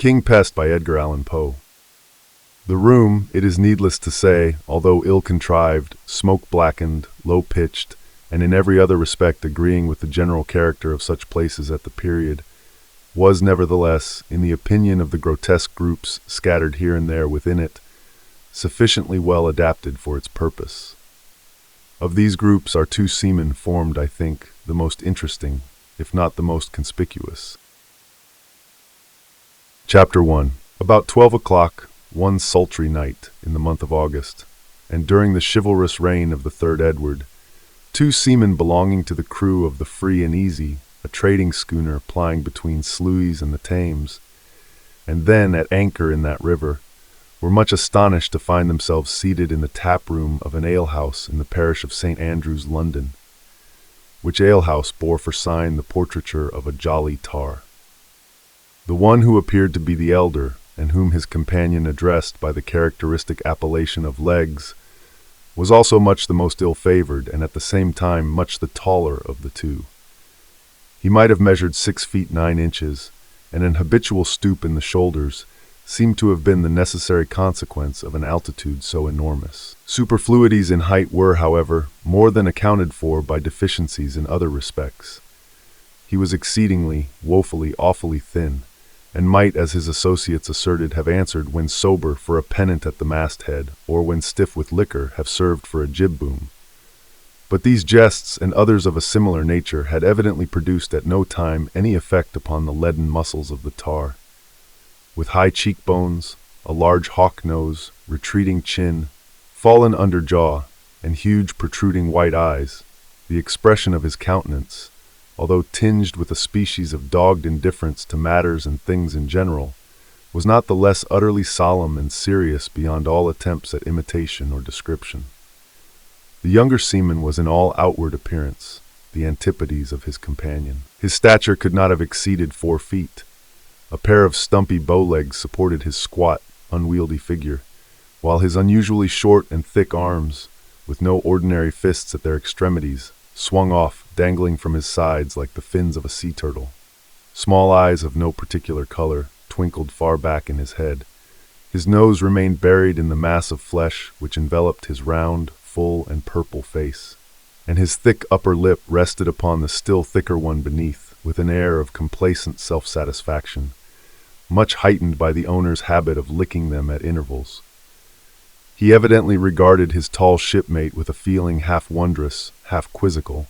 King Pest by Edgar Allan Poe. The room, it is needless to say, although ill-contrived, smoke-blackened, low-pitched, and in every other respect agreeing with the general character of such places at the period, was nevertheless, in the opinion of the grotesque groups scattered here and there within it, sufficiently well adapted for its purpose. Of these groups our two seamen formed, I think, the most interesting, if not the most conspicuous. Chapter 1. About 12 o'clock, one sultry night in the month of August, and during the chivalrous reign of the third Edward, two seamen belonging to the crew of the Free and Easy, a trading schooner plying between Sluys and the Thames, and then at anchor in that river, were much astonished to find themselves seated in the tap-room of an alehouse in the parish of St. Andrews, London, which alehouse bore for sign the portraiture of a jolly tar. The one who appeared to be the elder, and whom his companion addressed by the characteristic appellation of Legs, was also much the most ill-favored, and at the same time much the taller of the two. He might have measured 6 feet 9 inches, and an habitual stoop in the shoulders seemed to have been the necessary consequence of an altitude so enormous. Superfluities in height were, however, more than accounted for by deficiencies in other respects. He was exceedingly, woefully, awfully thin, and might, as his associates asserted, have answered when sober for a pennant at the masthead, or when stiff with liquor have served for a jib-boom. But these jests and others of a similar nature had evidently produced at no time any effect upon the leaden muscles of the tar. With high cheekbones, a large hawk nose, retreating chin, fallen under jaw, and huge protruding white eyes, the expression of his countenance, although tinged with a species of dogged indifference to matters and things in general, was not the less utterly solemn and serious beyond all attempts at imitation or description. The younger seaman was in all outward appearance the antipodes of his companion. His stature could not have exceeded 4 feet. A pair of stumpy bow-legs supported his squat, unwieldy figure, while his unusually short and thick arms, with no ordinary fists at their extremities, swung off, dangling from his sides like the fins of a sea turtle. Small eyes of no particular color twinkled far back in his head. His nose remained buried in the mass of flesh which enveloped his round, full, and purple face, and his thick upper lip rested upon the still thicker one beneath with an air of complacent self-satisfaction, much heightened by the owner's habit of licking them at intervals. He evidently regarded his tall shipmate with a feeling half wondrous, half quizzical,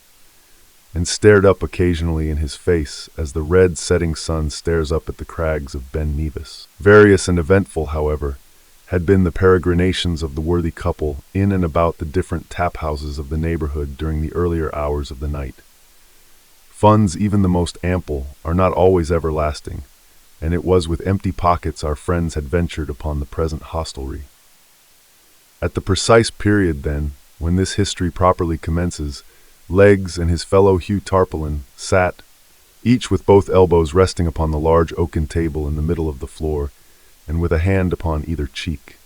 and stared up occasionally in his face as the red setting sun stares up at the crags of Ben Nevis. Various and eventful, however, had been the peregrinations of the worthy couple in and about the different tap-houses of the neighborhood during the earlier hours of the night. Funds even the most ample are not always everlasting, and it was with empty pockets our friends had ventured upon the present hostelry. At the precise period, then, when this history properly commences, Legs and his fellow Hugh Tarpaulin sat, each with both elbows resting upon the large oaken table in the middle of the floor, and with a hand upon either cheek.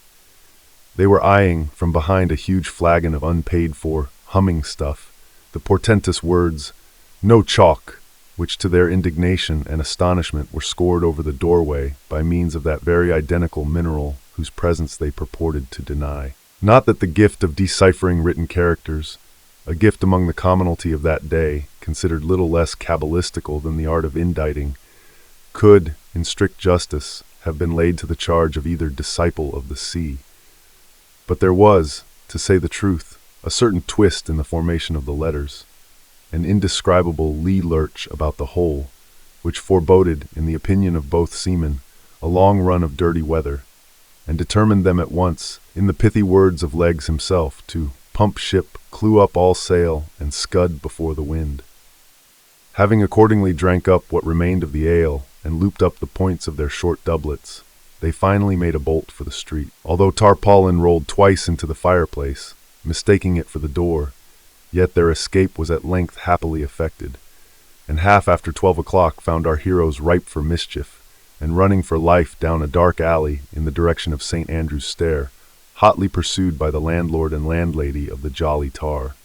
They were eyeing, from behind a huge flagon of unpaid-for, humming stuff, the portentous words, "No chalk," which to their indignation and astonishment were scored over the doorway by means of that very identical mineral whose presence they purported to deny. Not that the gift of deciphering written characters, a gift among the commonalty of that day, considered little less cabalistical than the art of inditing, could, in strict justice, have been laid to the charge of either disciple of the sea. But there was, to say the truth, a certain twist in the formation of the letters, an indescribable lee lurch about the whole, which foreboded, in the opinion of both seamen, a long run of dirty weather, and determined them at once, in the pithy words of Legs himself, to pump ship, clew up all sail, and scud before the wind. Having accordingly drank up what remained of the ale, and looped up the points of their short doublets, they finally made a bolt for the street. Although Tarpaulin rolled twice into the fireplace, mistaking it for the door, yet their escape was at length happily effected, and half after 12 o'clock found our heroes ripe for mischief, and running for life down a dark alley in the direction of St. Andrew's Stair, hotly pursued by the landlord and landlady of the Jolly Tar.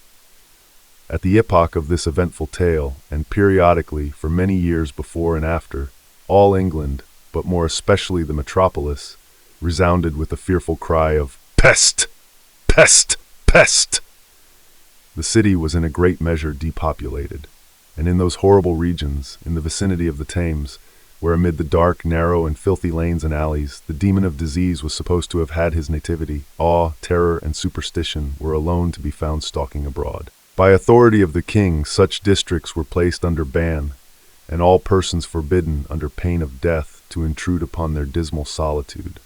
At the epoch of this eventful tale, and periodically for many years before and after, all England, but more especially the metropolis, resounded with the fearful cry of "Pest! Pest! Pest!" The city was in a great measure depopulated, and in those horrible regions, in the vicinity of the Thames, where amid the dark, narrow, and filthy lanes and alleys, the demon of disease was supposed to have had his nativity, awe, terror, and superstition were alone to be found stalking abroad. By authority of the king, such districts were placed under ban, and all persons forbidden, under pain of death, to intrude upon their dismal solitude.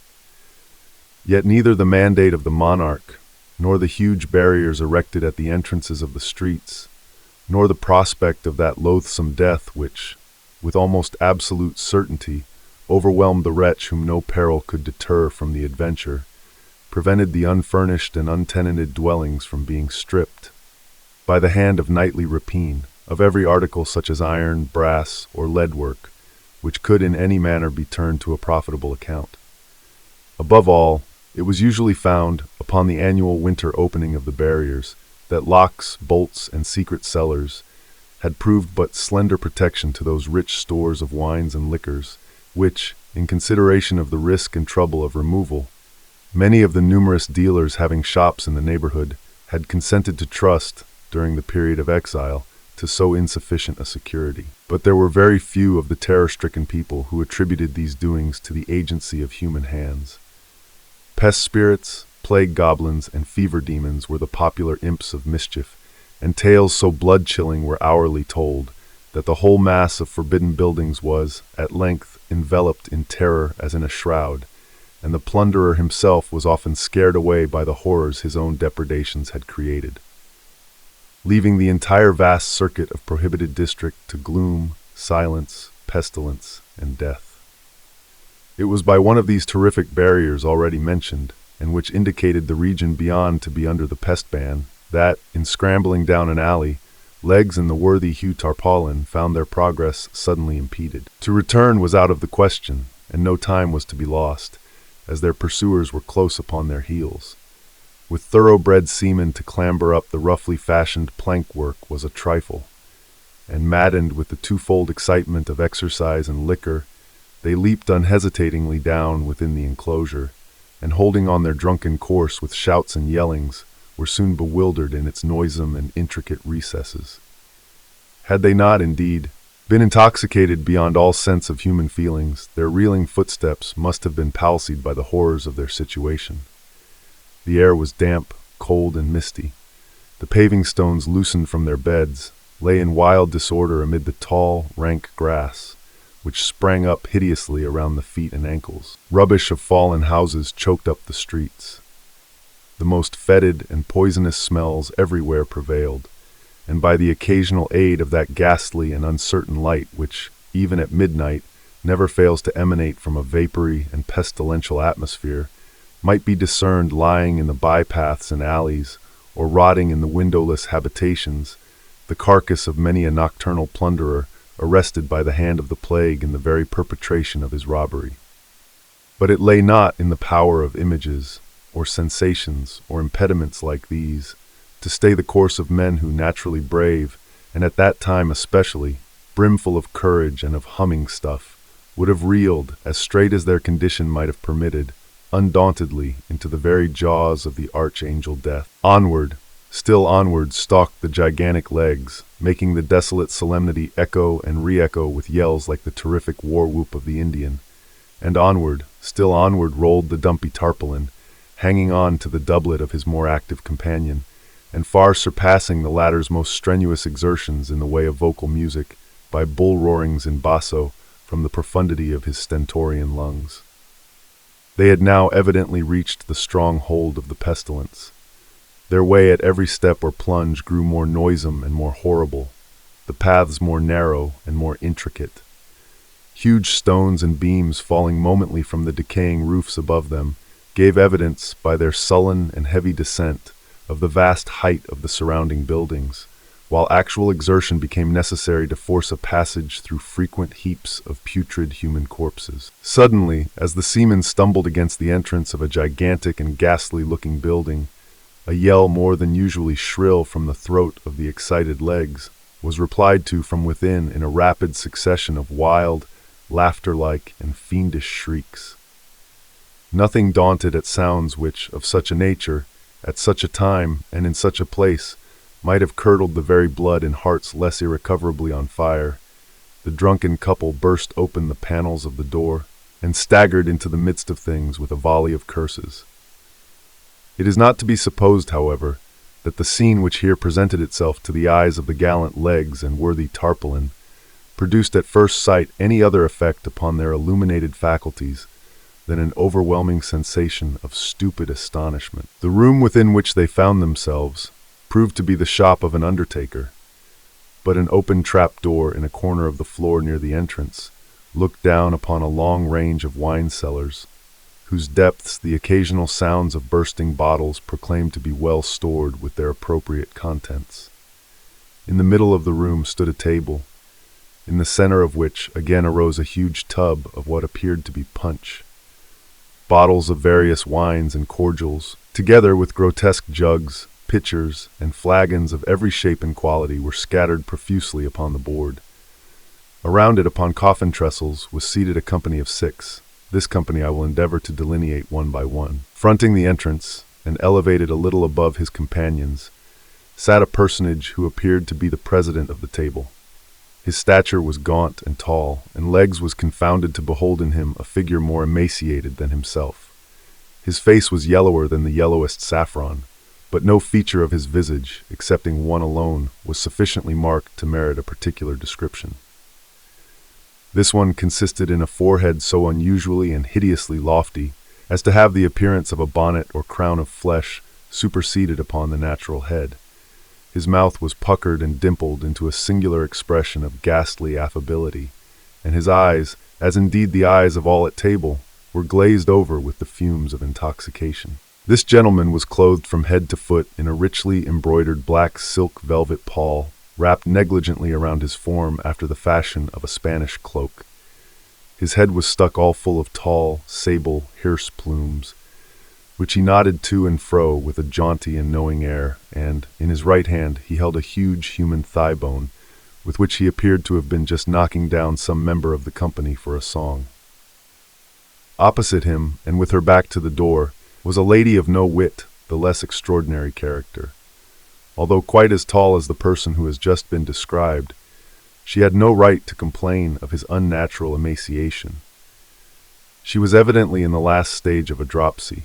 Yet neither the mandate of the monarch, nor the huge barriers erected at the entrances of the streets, nor the prospect of that loathsome death which, with almost absolute certainty, overwhelmed the wretch whom no peril could deter from the adventure, prevented the unfurnished and untenanted dwellings from being stripped, by the hand of nightly rapine, of every article such as iron, brass, or lead work, which could in any manner be turned to a profitable account. Above all, it was usually found, upon the annual winter opening of the barriers, that locks, bolts, and secret cellars had proved but slender protection to those rich stores of wines and liquors, which, in consideration of the risk and trouble of removal, many of the numerous dealers having shops in the neighborhood had consented to trust, during the period of exile, to so insufficient a security. But there were very few of the terror-stricken people who attributed these doings to the agency of human hands. Pest spirits, plague goblins, and fever demons were the popular imps of mischief, and tales so blood-chilling were hourly told, that the whole mass of forbidden buildings was, at length, enveloped in terror as in a shroud, and the plunderer himself was often scared away by the horrors his own depredations had created, leaving the entire vast circuit of prohibited district to gloom, silence, pestilence, and death. It was by one of these terrific barriers already mentioned, and which indicated the region beyond to be under the pest ban, that, in scrambling down an alley, Legs and the worthy Hugh Tarpaulin found their progress suddenly impeded. To return was out of the question, and no time was to be lost, as their pursuers were close upon their heels. With thoroughbred seamen to clamber up the roughly fashioned plank-work was a trifle, and maddened with the twofold excitement of exercise and liquor, they leaped unhesitatingly down within the enclosure, and holding on their drunken course with shouts and yellings, were soon bewildered in its noisome and intricate recesses. Had they not, indeed, been intoxicated beyond all sense of human feelings, their reeling footsteps must have been palsied by the horrors of their situation. The air was damp, cold, and misty. The paving stones, loosened from their beds, lay in wild disorder amid the tall, rank grass, which sprang up hideously around the feet and ankles. Rubbish of fallen houses choked up the streets. The most fetid and poisonous smells everywhere prevailed, and by the occasional aid of that ghastly and uncertain light which, even at midnight, never fails to emanate from a vapory and pestilential atmosphere, might be discerned lying in the bypaths and alleys, or rotting in the windowless habitations, the carcass of many a nocturnal plunderer arrested by the hand of the plague in the very perpetration of his robbery. But it lay not in the power of images, or sensations, or impediments like these, to stay the course of men who, naturally brave, and at that time especially, brimful of courage and of humming stuff, would have reeled, as straight as their condition might have permitted, undauntedly into the very jaws of the archangel Death. Onward, still onward, stalked the gigantic Legs, making the desolate solemnity echo and re-echo with yells like the terrific war-whoop of the Indian. And onward, still onward rolled the dumpy Tarpaulin, hanging on to the doublet of his more active companion, and far surpassing the latter's most strenuous exertions in the way of vocal music by bull-roarings in basso from the profundity of his stentorian lungs. They had now evidently reached the strong hold of the pestilence. Their way at every step or plunge grew more noisome and more horrible, the paths more narrow and more intricate. Huge stones and beams falling momently from the decaying roofs above them gave evidence, by their sullen and heavy descent, of the vast height of the surrounding buildings, while actual exertion became necessary to force a passage through frequent heaps of putrid human corpses. Suddenly, as the seamen stumbled against the entrance of a gigantic and ghastly-looking building, a yell more than usually shrill from the throat of the excited Legs was replied to from within in a rapid succession of wild, laughter-like and fiendish shrieks. Nothing daunted at sounds which, of such a nature, at such a time and in such a place, might have curdled the very blood in hearts less irrecoverably on fire, the drunken couple burst open the panels of the door and staggered into the midst of things with a volley of curses. It is not to be supposed, however, that the scene which here presented itself to the eyes of the gallant Legs and worthy Tarpaulin produced at first sight any other effect upon their illuminated faculties than an overwhelming sensation of stupid astonishment. The room within which they found themselves proved to be the shop of an undertaker, but an open trap-door in a corner of the floor near the entrance looked down upon a long range of wine cellars, whose depths the occasional sounds of bursting bottles proclaimed to be well stored with their appropriate contents. In the middle of the room stood a table, in the center of which again arose a huge tub of what appeared to be punch. Bottles of various wines and cordials, together with grotesque jugs, pitchers, and flagons of every shape and quality, were scattered profusely upon the board. Around it, upon coffin trestles, was seated a company of 6. This company I will endeavor to delineate one by one. Fronting the entrance, and elevated a little above his companions, sat a personage who appeared to be the president of the table. His stature was gaunt and tall, and Legs was confounded to behold in him a figure more emaciated than himself. His face was yellower than the yellowest saffron, but no feature of his visage, excepting one alone, was sufficiently marked to merit a particular description. This one consisted in a forehead so unusually and hideously lofty as to have the appearance of a bonnet or crown of flesh superseded upon the natural head. His mouth was puckered and dimpled into a singular expression of ghastly affability, and his eyes, as indeed the eyes of all at table, were glazed over with the fumes of intoxication. This gentleman was clothed from head to foot in a richly embroidered black silk velvet pall, wrapped negligently around his form after the fashion of a Spanish cloak. His head was stuck all full of tall, sable hearse plumes, which he nodded to and fro with a jaunty and knowing air, and, in his right hand, he held a huge human thigh bone, with which he appeared to have been just knocking down some member of the company for a song. Opposite him, and with her back to the door, was a lady of no whit the less extraordinary character. Although quite as tall as the person who has just been described, she had no right to complain of his unnatural emaciation. She was evidently in the last stage of a dropsy,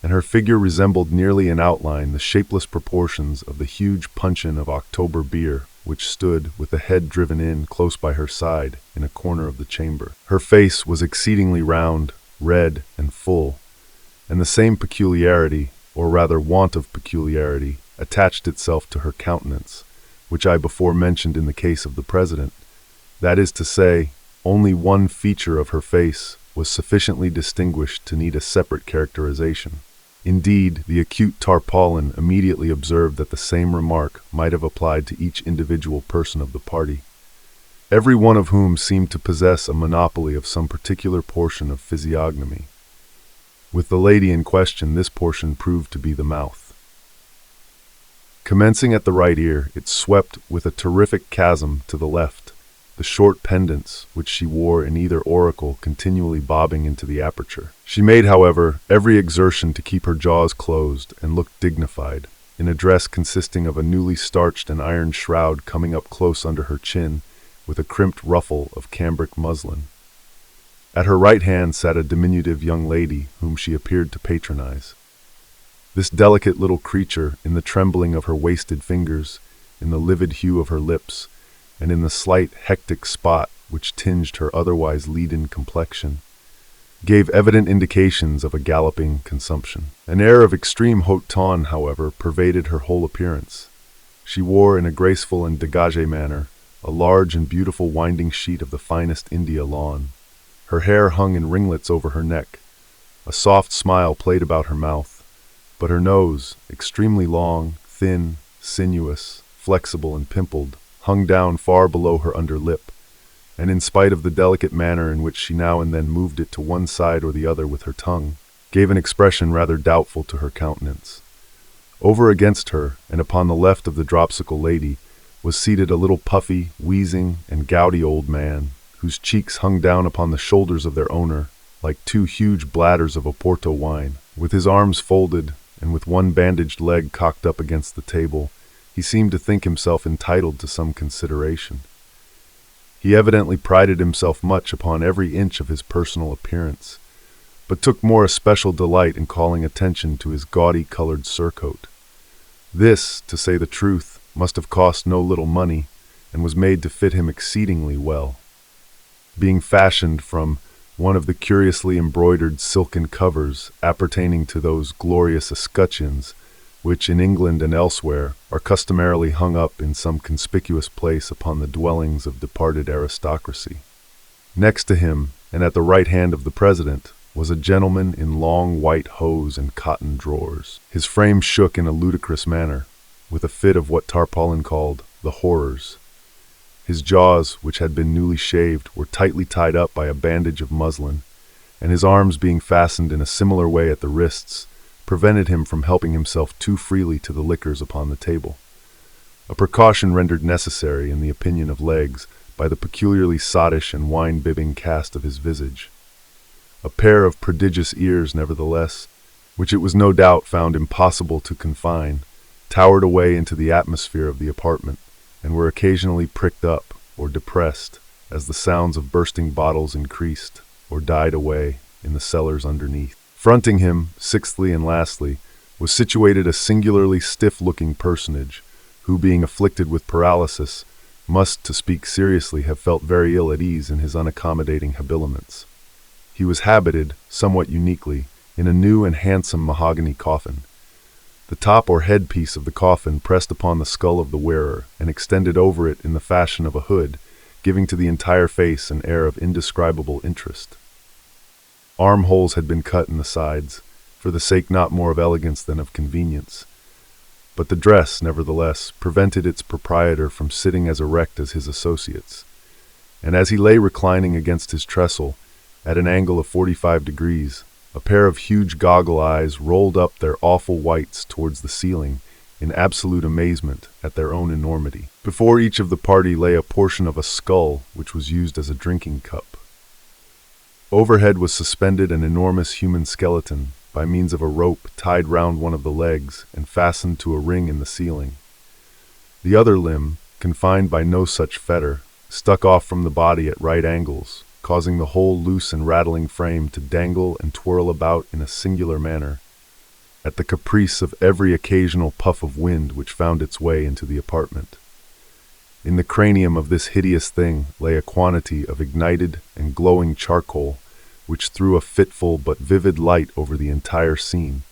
and her figure resembled nearly in outline the shapeless proportions of the huge puncheon of October beer which stood, with the head driven in close by her side, in a corner of the chamber. Her face was exceedingly round, red, and full, and the same peculiarity, or rather want of peculiarity, attached itself to her countenance, which I before mentioned in the case of the president. That is to say, only one feature of her face was sufficiently distinguished to need a separate characterization. Indeed, the acute Tarpaulin immediately observed that the same remark might have applied to each individual person of the party, every one of whom seemed to possess a monopoly of some particular portion of physiognomy. With the lady in question, this portion proved to be the mouth. Commencing at the right ear, it swept with a terrific chasm to the left, the short pendants which she wore in either auricle continually bobbing into the aperture. She made, however, every exertion to keep her jaws closed and looked dignified, in a dress consisting of a newly starched and ironed shroud coming up close under her chin, with a crimped ruffle of cambric muslin. At her right hand sat a diminutive young lady whom she appeared to patronize. This delicate little creature, in the trembling of her wasted fingers, in the livid hue of her lips, and in the slight hectic spot which tinged her otherwise leaden complexion, gave evident indications of a galloping consumption. An air of extreme haute ton, however, pervaded her whole appearance. She wore, in a graceful and dégagé manner, a large and beautiful winding sheet of the finest India lawn. Her hair hung in ringlets over her neck. A soft smile played about her mouth, but her nose, extremely long, thin, sinuous, flexible, and pimpled, hung down far below her under lip, and in spite of the delicate manner in which she now and then moved it to one side or the other with her tongue, gave an expression rather doubtful to her countenance. Over against her, and upon the left of the dropsical lady, was seated a little puffy, wheezing, and gouty old man, whose cheeks hung down upon the shoulders of their owner, like two huge bladders of Oporto wine. With his arms folded, and with one bandaged leg cocked up against the table, he seemed to think himself entitled to some consideration. He evidently prided himself much upon every inch of his personal appearance, but took more especial delight in calling attention to his gaudy-colored surcoat. This, to say the truth, must have cost no little money, and was made to fit him exceedingly well. Being fashioned from one of the curiously embroidered silken covers appertaining to those glorious escutcheons, which in England and elsewhere are customarily hung up in some conspicuous place upon the dwellings of departed aristocracy. Next to him, and at the right hand of the president, was a gentleman in long white hose and cotton drawers. His frame shook in a ludicrous manner, with a fit of what Tarpaulin called the horrors. His jaws, which had been newly shaved, were tightly tied up by a bandage of muslin, and his arms being fastened in a similar way at the wrists, prevented him from helping himself too freely to the liquors upon the table, a precaution rendered necessary, in the opinion of Legs, by the peculiarly sottish and wine-bibbing cast of his visage. A pair of prodigious ears, nevertheless, which it was no doubt found impossible to confine, towered away into the atmosphere of the apartment, and were occasionally pricked up or depressed as the sounds of bursting bottles increased or died away in the cellars underneath. Fronting him, sixthly and lastly, was situated a singularly stiff-looking personage, who, being afflicted with paralysis, must, to speak seriously, have felt very ill at ease in his unaccommodating habiliments. He was habited, somewhat uniquely, in a new and handsome mahogany coffin. The top or headpiece of the coffin pressed upon the skull of the wearer and extended over it in the fashion of a hood, giving to the entire face an air of indescribable interest. Armholes had been cut in the sides, for the sake not more of elegance than of convenience, but the dress, nevertheless, prevented its proprietor from sitting as erect as his associates, and as he lay reclining against his trestle, at an angle of 45 degrees, a pair of huge goggle eyes rolled up their awful whites towards the ceiling in absolute amazement at their own enormity. Before each of the party lay a portion of a skull which was used as a drinking cup. Overhead was suspended an enormous human skeleton by means of a rope tied round one of the legs and fastened to a ring in the ceiling. The other limb, confined by no such fetter, stuck off from the body at right angles, causing the whole loose and rattling frame to dangle and twirl about in a singular manner, at the caprice of every occasional puff of wind which found its way into the apartment. In the cranium of this hideous thing lay a quantity of ignited and glowing charcoal, which threw a fitful but vivid light over the entire scene,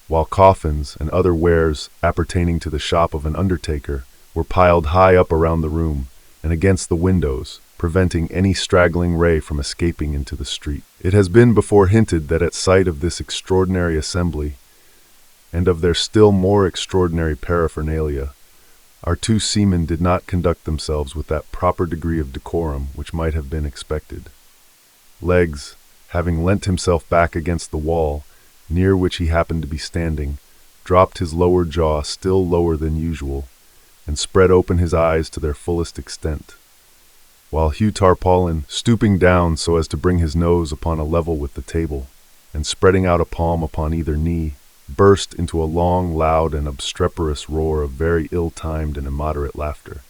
while coffins and other wares appertaining to the shop of an undertaker were piled high up around the room and against the windows, preventing any straggling ray from escaping into the street. It has been before hinted that at sight of this extraordinary assembly, and of their still more extraordinary paraphernalia, our two seamen did not conduct themselves with that proper degree of decorum which might have been expected. Legs, having leant himself back against the wall, near which he happened to be standing, dropped his lower jaw still lower than usual, and spread open his eyes to their fullest extent, while Hugh Tarpaulin, stooping down so as to bring his nose upon a level with the table, and spreading out a palm upon either knee, burst into a long, loud, and obstreperous roar of very ill-timed and immoderate laughter.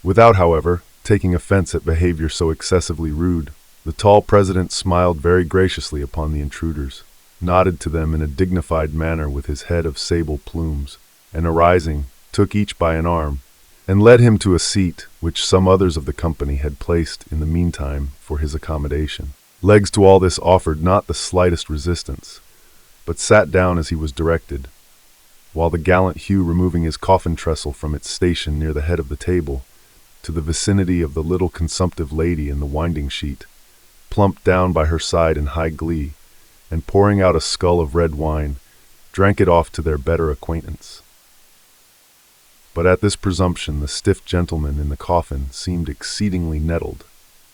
Without, however, taking offense at behavior so excessively rude, the tall president smiled very graciously upon the intruders, nodded to them in a dignified manner with his head of sable plumes, and arising, took each by an arm, and led him to a seat which some others of the company had placed in the meantime for his accommodation. Legs to all this offered not the slightest resistance, but sat down as he was directed, while the gallant Hugh, removing his coffin trestle from its station near the head of the table, to the vicinity of the little consumptive lady in the winding sheet, plumped down by her side in high glee, and pouring out a scull of red wine, drank it off to their better acquaintance. But at this presumption the stiff gentleman in the coffin seemed exceedingly nettled,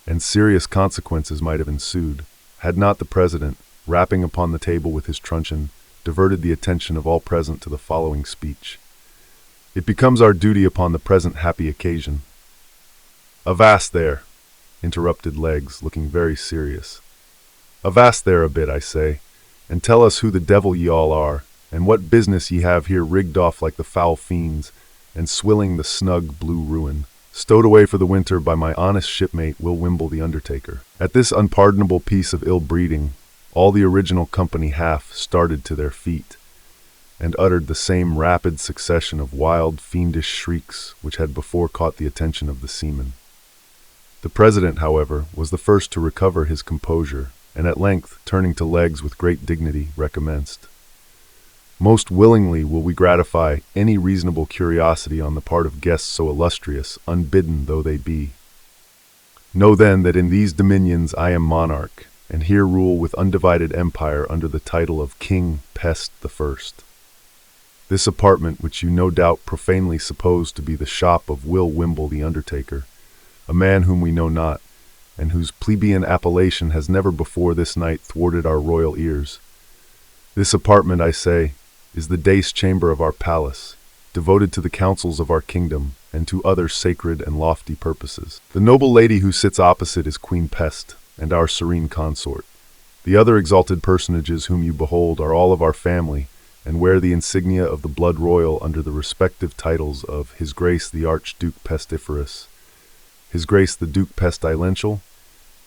and serious consequences might have ensued, had not the president, rapping upon the table with his truncheon, diverted the attention of all present to the following speech. It becomes our duty upon the present happy occasion, "Avast there," interrupted Legs, looking very serious. "Avast there a bit, I say, and tell us who the devil ye all are, and what business ye have here rigged off like the foul fiends, and swilling the snug blue ruin, stowed away for the winter by my honest shipmate Will Wimble the Undertaker." At this unpardonable piece of ill-breeding, all the original company half started to their feet, and uttered the same rapid succession of wild, fiendish shrieks which had before caught the attention of the seamen. The president, however, was the first to recover his composure, and at length, turning to Legs with great dignity, recommenced. "Most willingly will we gratify any reasonable curiosity on the part of guests so illustrious, unbidden though they be. Know then that in these dominions I am monarch, and here rule with undivided empire under the title of King Pest the First. This apartment, which you no doubt profanely suppose to be the shop of Will Wimble the Undertaker, a man whom we know not, and whose plebeian appellation has never before this night thwarted our royal ears. This apartment, I say, is the dais chamber of our palace, devoted to the councils of our kingdom, and to other sacred and lofty purposes. The noble lady who sits opposite is Queen Pest, and our serene consort. The other exalted personages whom you behold are all of our family, and wear the insignia of the blood royal under the respective titles of His Grace the Archduke Pestiferous, His Grace the Duke Pestilential,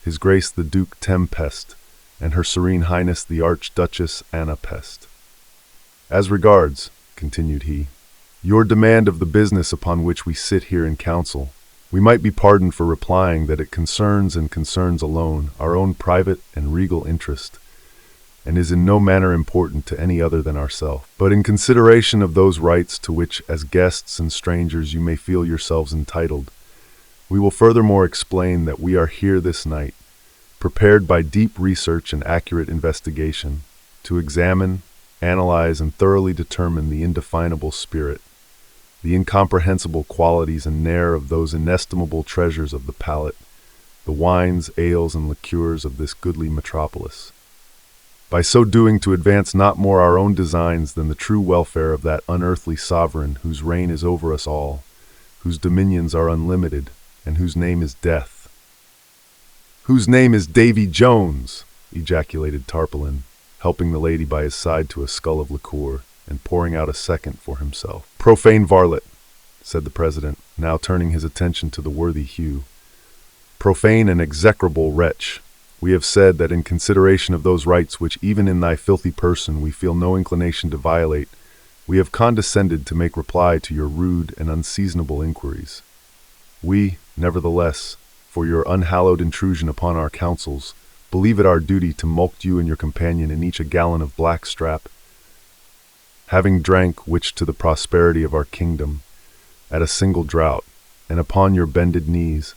His Grace the Duke Tempest, and Her Serene Highness the Archduchess Anna Pest. As regards," continued he, "your demand of the business upon which we sit here in council, we might be pardoned for replying that it concerns and concerns alone our own private and regal interest, and is in no manner important to any other than ourselves. But in consideration of those rights to which as guests and strangers you may feel yourselves entitled, we will furthermore explain that we are here this night, prepared by deep research and accurate investigation, to examine, analyze, and thoroughly determine the indefinable spirit, the incomprehensible qualities and ne'er of those inestimable treasures of the palate, the wines, ales, and liqueurs of this goodly metropolis. By so doing to advance not more our own designs than the true welfare of that unearthly sovereign whose reign is over us all, whose dominions are unlimited, and whose name is Death." "Whose name is Davy Jones!" ejaculated Tarpaulin, helping the lady by his side to a scull of liqueur, and pouring out a second for himself. "Profane varlet," said the president, now turning his attention to the worthy Hugh. "Profane and execrable wretch, we have said that in consideration of those rights which even in thy filthy person we feel no inclination to violate, we have condescended to make reply to your rude and unseasonable inquiries. We, nevertheless, for your unhallowed intrusion upon our counsels, believe it our duty to mulct you and your companion in each a gallon of black strap, having drank which to the prosperity of our kingdom, at a single draught, and upon your bended knees,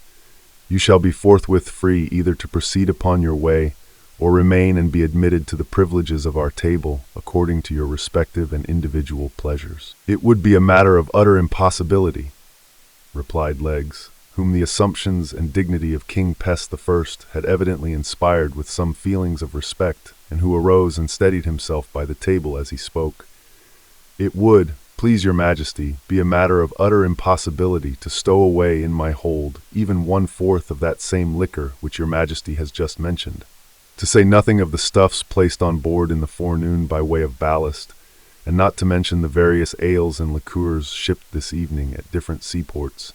you shall be forthwith free either to proceed upon your way, or remain and be admitted to the privileges of our table according to your respective and individual pleasures." "It would be a matter of utter impossibility," replied Legs, whom the assumptions and dignity of King Pest the First had evidently inspired with some feelings of respect, and who arose and steadied himself by the table as he spoke. "It would, please your majesty, be a matter of utter impossibility to stow away in my hold even 1/4 of that same liquor which your majesty has just mentioned, to say nothing of the stuffs placed on board in the forenoon by way of ballast, and not to mention the various ales and liqueurs shipped this evening at different seaports.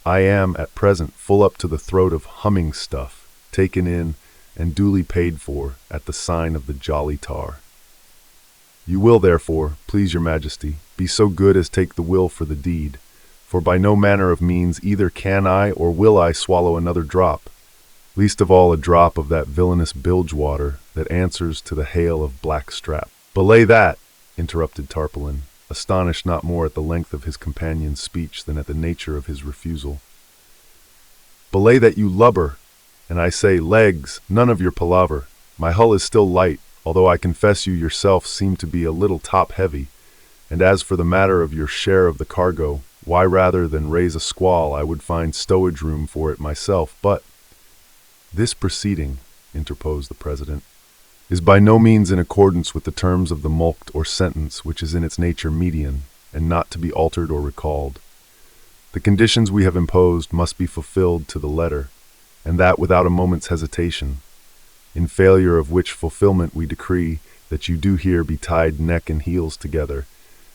I am, at present, full up to the throat of humming stuff, taken in and duly paid for at the sign of the Jolly Tar. You will, therefore, please your majesty, be so good as take the will for the deed, for by no manner of means either can I or will I swallow another drop, least of all a drop of that villainous bilge water that answers to the hail of black strap." "Belay that!" interrupted Tarpaulin, astonished not more at the length of his companion's speech than at the nature of his refusal. "Belay that, you lubber! And I say, Legs, none of your palaver. My hull is still light, although I confess you yourself seem to be a little top-heavy, and as for the matter of your share of the cargo, why rather than raise a squall I would find stowage room for it myself, but—" "This proceeding," interposed the president, "is by no means in accordance with the terms of the mulct or sentence which is in its nature median, and not to be altered or recalled. The conditions we have imposed must be fulfilled to the letter, and that without a moment's hesitation. In failure of which fulfillment we decree that you do here be tied neck and heels together,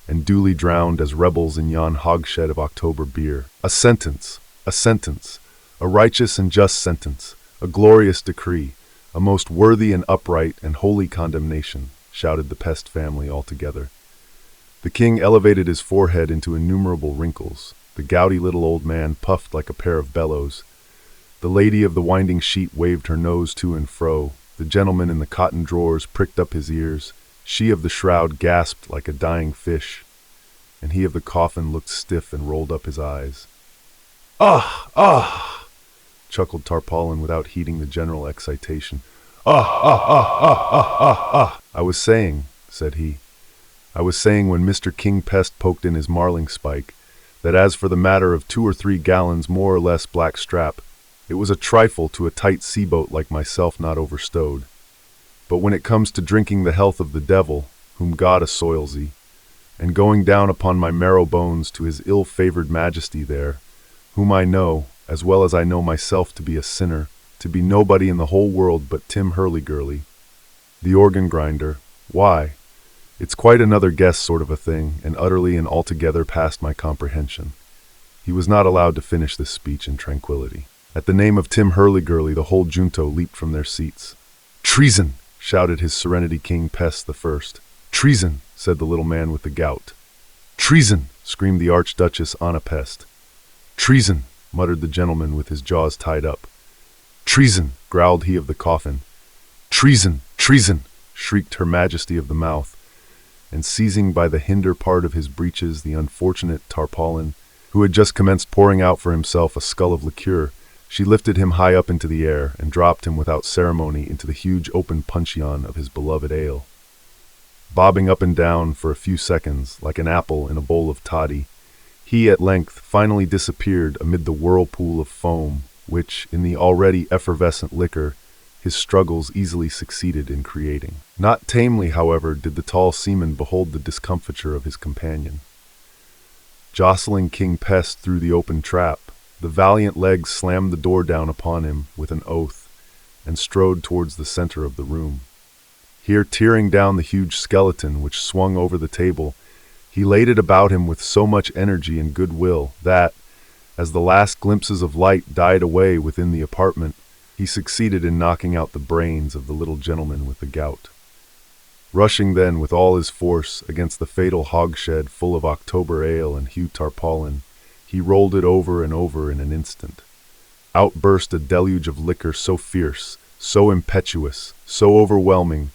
and duly drowned as rebels in yon hogshed of October beer. A sentence, a righteous and just sentence, a glorious decree, a most worthy and upright and holy condemnation, shouted the Pest family all together. The king elevated his forehead into innumerable wrinkles. The gouty little old man puffed like a pair of bellows. The lady of the winding sheet waved her nose to and fro. The gentleman in the cotton drawers pricked up his ears. She of the shroud gasped like a dying fish, and he of the coffin looked stiff and rolled up his eyes. "Ah, ah!" chuckled Tarpaulin without heeding the general excitation. "Ah, ah, ah, ah, ah, ah, ah!" "I was saying," said he, "I was saying when Mr. King Pest poked in his marling spike, that as for the matter of 2 or 3 gallons more or less black strap, it was a trifle to a tight sea-boat like myself not overstowed. But when it comes to drinking the health of the devil, whom God assoils ye, and going down upon my marrow bones to his ill-favored majesty there, whom I know, as well as I know myself to be a sinner, to be nobody in the whole world but Tim Hurlygurly, the organ-grinder, why, it's quite another guess sort of a thing, and utterly and altogether past my comprehension." He was not allowed to finish this speech in tranquility. At the name of Tim Hurlygurly, the whole junto leaped from their seats. "Treason!" shouted His Serenity King Pest the First. "Treason!" said the little man with the gout. "Treason!" screamed the Archduchess Anna Pest. "Treason!" muttered the gentleman with his jaws tied up. "Treason!" growled he of the coffin. "Treason! Treason!" shrieked Her Majesty of the Mouth, and seizing by the hinder part of his breeches the unfortunate Tarpaulin, who had just commenced pouring out for himself a scull of liqueur, she lifted him high up into the air and dropped him without ceremony into the huge open puncheon of his beloved ale. Bobbing up and down for a few seconds, like an apple in a bowl of toddy, he at length finally disappeared amid the whirlpool of foam which, in the already effervescent liquor, his struggles easily succeeded in creating. Not tamely, however, did the tall seaman behold the discomfiture of his companion. Jostling King Pest through the open trap, the valiant legs slammed the door down upon him with an oath, and strode towards the center of the room. Here, tearing down the huge skeleton which swung over the table, he laid it about him with so much energy and goodwill that, as the last glimpses of light died away within the apartment, he succeeded in knocking out the brains of the little gentleman with the gout. Rushing then with all his force against the fatal hogshed full of October ale and Hugh Tarpaulin, he rolled it over and over in an instant. Out burst a deluge of liquor so fierce, so impetuous, so overwhelming,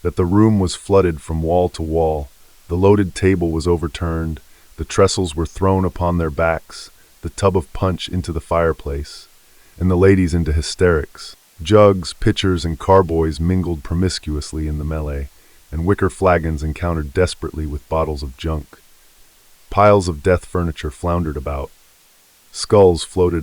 that the room was flooded from wall to wall. The loaded table was overturned, the trestles were thrown upon their backs, the tub of punch into the fireplace, and the ladies into hysterics. Jugs, pitchers, and carboys mingled promiscuously in the melee, and wicker flagons encountered desperately with bottles of junk. Piles of death furniture floundered about. Skulls floated